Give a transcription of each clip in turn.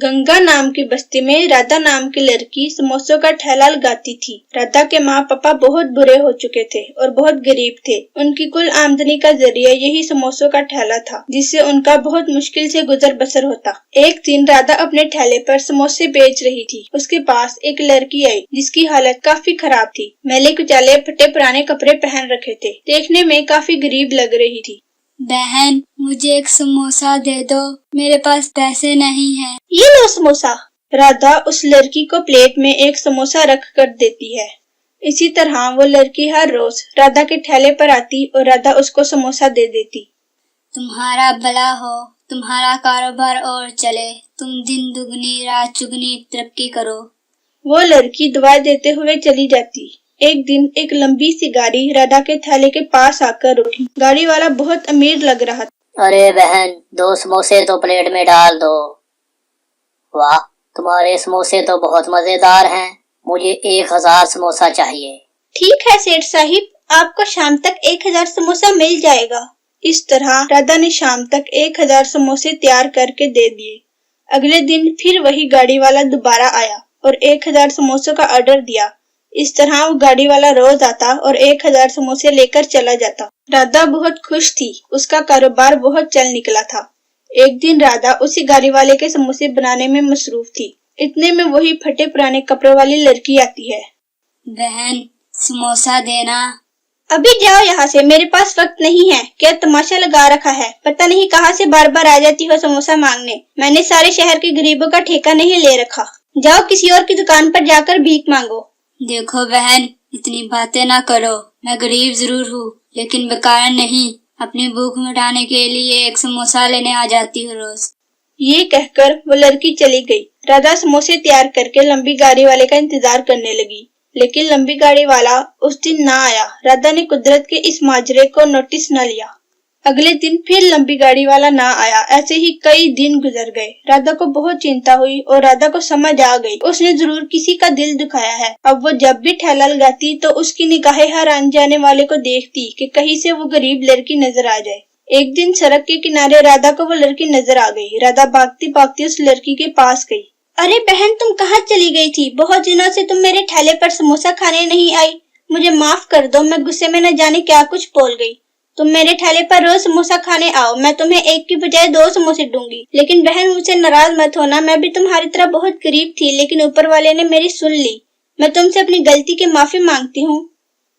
गंगा नाम की बस्ती में राधा नाम की लड़की समोसों का ठेला लगाती थी। राधा के माँ पापा बहुत बुरे हो चुके थे और बहुत गरीब थे। उनकी कुल आमदनी का जरिया यही समोसों का ठेला था, जिससे उनका बहुत मुश्किल से गुजर बसर होता। एक दिन राधा अपने ठेले पर समोसे बेच रही थी। उसके पास एक लड़की आई जिसकी हालत काफी खराब थी। मैले कुचाले फटे पुराने कपड़े पहन रखे थे, देखने में काफी गरीब लग रही थी। बहन, मुझे एक समोसा दे दो, मेरे पास पैसे नहीं हैं। ये लो समोसा। राधा उस लड़की को प्लेट में एक समोसा रख कर देती है। इसी तरह वो लड़की हर रोज राधा के ठेले पर आती और राधा उसको समोसा दे देती। तुम्हारा भला हो, तुम्हारा कारोबार और चले, तुम दिन दुगनी रात चुगनी तरक्की करो। वो लड़की दुआ देते हुए चली जाती। एक दिन एक लंबी सी गाड़ी राधा के थैले के पास आकर रुकी। गाड़ी वाला बहुत अमीर लग रहा था। अरे बहन, 2 समोसे तो प्लेट में डाल दो। वाह, तुम्हारे समोसे तो बहुत मजेदार हैं। मुझे 1000 समोसा चाहिए। ठीक है सेठ साहिब, आपको शाम तक 1000 समोसा मिल जाएगा। इस तरह राधा ने शाम तक 1000 समोसे तैयार करके दे दिए। अगले दिन फिर वही गाड़ी वाला दोबारा आया और 1000 समोसों का ऑर्डर दिया। इस तरह वो गाड़ी वाला रोज आता और 1000 समोसे लेकर चला जाता। राधा बहुत खुश थी, उसका कारोबार बहुत चल निकला था। एक दिन राधा उसी गाड़ी वाले के समोसे बनाने में मसरूफ थी। इतने में वही फटे पुराने कपड़ों वाली लड़की आती है। बहन, समोसा देना। अभी जाओ यहाँ से, मेरे पास वक्त नहीं है। क्या तमाशा लगा रखा है? पता नहीं कहाँ से बार बार आ जाती हो समोसा मांगने। मैंने सारे शहर के गरीबों का ठेका नहीं ले रखा। जाओ किसी और की दुकान पर जाकर भीख मांगो। देखो बहन, इतनी बातें ना करो। मैं गरीब जरूर हूँ, लेकिन बेकार नहीं। अपनी भूख मिटाने के लिए एक समोसा लेने आ जाती हूँ रोज। ये कहकर वो लड़की चली गई। राधा समोसे तैयार करके लंबी गाड़ी वाले का इंतजार करने लगी, लेकिन लंबी गाड़ी वाला उस दिन ना आया। राधा ने कुदरत के इस माजरे को नोटिस न लिया। अगले दिन फिर लंबी गाड़ी वाला ना आया। ऐसे ही कई दिन गुजर गए। राधा को बहुत चिंता हुई और राधा को समझ आ गई उसने जरूर किसी का दिल दुखाया है। अब वो जब भी ठेला लगाती तो उसकी निगाहें हर आने जाने वाले को देखती कि कहीं से वो गरीब लड़की नजर आ जाए। एक दिन सड़क के किनारे राधा को वो लड़की नजर आ गई। राधा भागती भागती उस लड़की के पास गई। अरे बहन, तुम कहाँ चली गई थी? बहुत दिनों से तुम मेरे ठेले पर समोसा खाने नहीं आई। मुझे माफ कर दो, मैं गुस्से में न जाने क्या कुछ बोल गई। तुम मेरे ठेले पर रोज समोसा खाने आओ, मैं तुम्हें एक की बजाय 2 समोसे दूंगी। लेकिन बहन, मुझसे नाराज मत होना, मैं भी तुम्हारी तरह बहुत गरीब थी, लेकिन ऊपर वाले ने मेरी सुन ली। मैं तुमसे अपनी गलती की माफी मांगती हूँ।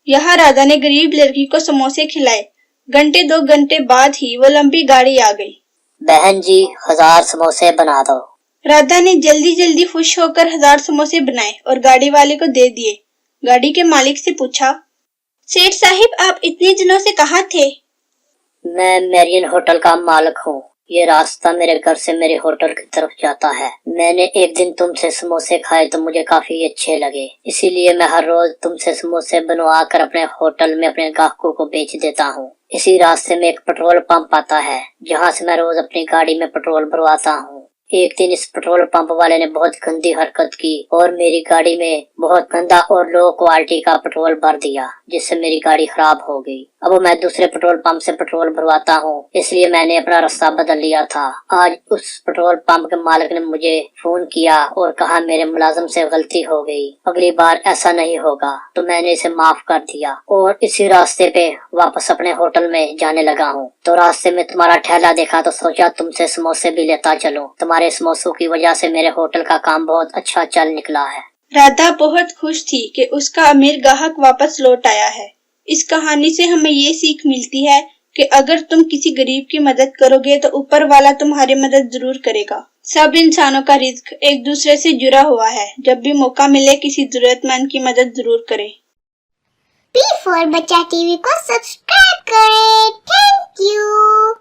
यहाँ राधा ने गरीब लड़की को समोसे खिलाए। घंटे 2 घंटे बाद ही वो लंबी गाड़ी आ गई। बहन जी, 1000 समोसे बना दो। राधा ने जल्दी जल्दी खुश होकर 1000 समोसे बनाए और गाड़ी वाले को दे दिए। गाड़ी के मालिक से पूछा, सेठ साहिब, आप इतने दिनों से कहाँ थे? मैं मेरियन होटल का मालिक हूँ। ये रास्ता मेरे घर से मेरे होटल की तरफ जाता है। मैंने एक दिन तुमसे समोसे खाए तो मुझे काफी अच्छे लगे, इसीलिए मैं हर रोज तुमसे समोसे बनवा कर अपने होटल में अपने ग्राहकों को बेच देता हूँ। इसी रास्ते में एक पेट्रोल पंप आता है, जहाँ से मैं रोज अपनी गाड़ी में पेट्रोल भरवाता हूँ। एक दिन इस पेट्रोल पंप वाले ने बहुत गंदी हरकत की और मेरी गाड़ी में बहुत गंदा और लो क्वालिटी का पेट्रोल भर दिया, जिससे मेरी गाड़ी खराब हो गई। अब मैं दूसरे पेट्रोल पंप से पेट्रोल भरवाता हूँ, इसलिए मैंने अपना रास्ता बदल लिया था। आज उस पेट्रोल पंप के मालिक ने मुझे फोन किया और कहा मेरे मुलाजिम से गलती हो गई, अगली बार ऐसा नहीं होगा, तो मैंने इसे माफ कर दिया और इसी रास्ते पे वापस अपने होटल में जाने लगा हूँ। तो रास्ते में तुम्हारा ठेला देखा तो सोचा तुमसे समोसे भी लेता चलो। तुम्हारे समोसों की वजह से मेरे होटल का काम बहुत अच्छा चल निकला है। राधा बहुत खुश थी कि उसका अमीर ग्राहक वापस लौट आया है। इस कहानी से हमें ये सीख मिलती है कि अगर तुम किसी गरीब की मदद करोगे तो ऊपर वाला तुम्हारी मदद जरूर करेगा। सब इंसानों का रिज्क एक दूसरे से जुड़ा हुआ है। जब भी मौका मिले किसी जरूरतमंद की मदद जरूर करें। P4 बच्चा टीवी को सब्सक्राइब करें। Thank you.